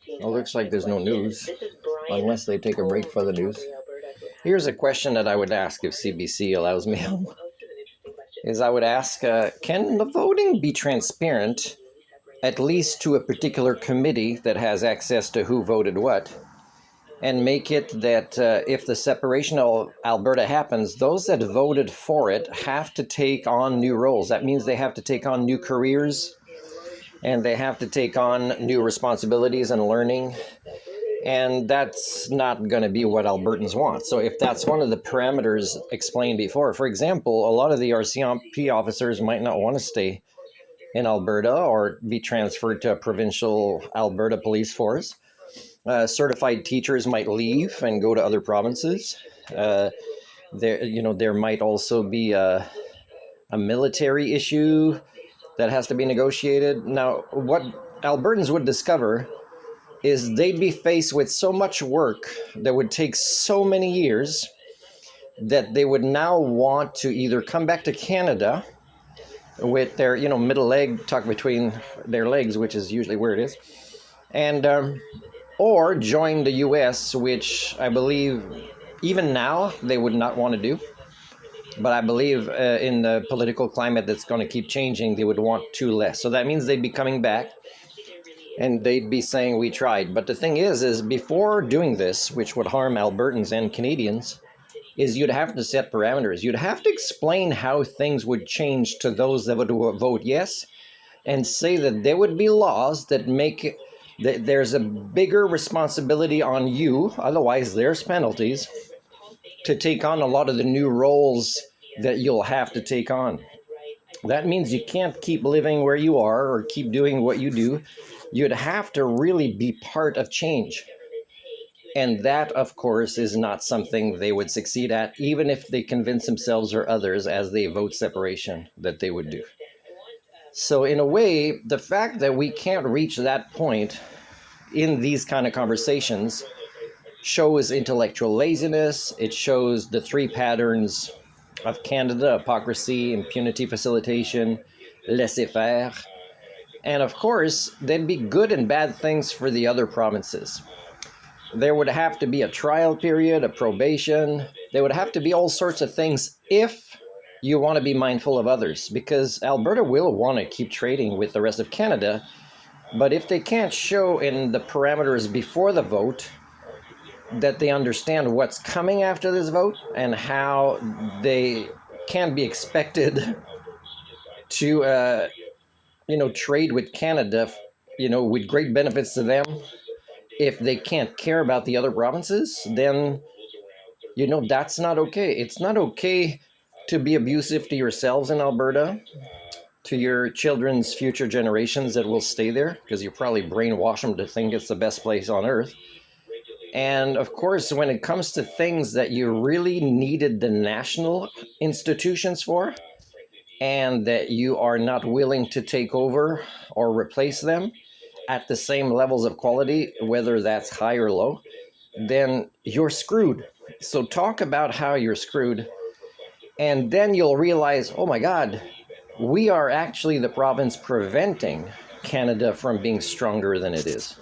It looks like there's no news, unless they take a break for the news. Here's a question that I would ask if CBC allows me, is I would ask, can the voting be transparent, at least to a particular committee that has access to who voted what, and make it that if the separation of Alberta happens, those that voted for it have to take on new roles. That means they have to take on new careers, and they have to take on new responsibilities and learning. And that's not going to be what Albertans want. So if that's one of the parameters explained before, for example, a lot of the RCMP officers might not want to stay in Alberta or be transferred to a provincial Alberta police force. Certified teachers might leave and go to other provinces. There might also be a military issue that has to be negotiated. Now, what Albertans would discover is they'd be faced with so much work that would take so many years that they would now want to either come back to Canada with their, middle leg tucked between their legs, which is usually where it is, and or join the U.S., which I believe even now they would not want to do. But I believe in the political climate that's going to keep changing, they would want to less. So that means they'd be coming back and they'd be saying we tried. But the thing is before doing this, which would harm Albertans and Canadians, is you'd have to set parameters. You'd have to explain how things would change to those that would vote yes, and say that there would be laws that make that there's a bigger responsibility on you, otherwise there's penalties, to take on a lot of the new roles that you'll have to take on. That means you can't keep living where you are or keep doing what you do. You'd have to really be part of change. And that, of course, is not something they would succeed at, even if they convince themselves or others as they vote separation that they would do. So in a way, the fact that we can't reach that point in these kind of conversations shows intellectual laziness. It shows the three patterns of Canada: hypocrisy, impunity facilitation, laissez-faire. And of course, there'd be good and bad things for the other provinces. There would have to be a trial period, a probation. There would have to be all sorts of things if you want to be mindful of others, because Alberta will want to keep trading with the rest of Canada. But if they can't show in the parameters before the vote that they understand what's coming after this vote and how they can be expected to, trade with Canada, with great benefits to them, if they can't care about the other provinces, then, that's not okay. It's not okay to be abusive to yourselves in Alberta, to your children's future generations that will stay there, because you probably brainwash them to think it's the best place on earth. And of course, when it comes to things that you really needed the national institutions for, and that you are not willing to take over or replace them at the same levels of quality, whether that's high or low, then you're screwed. So talk about how you're screwed, and then you'll realize, oh my God, we are actually the province preventing Canada from being stronger than it is.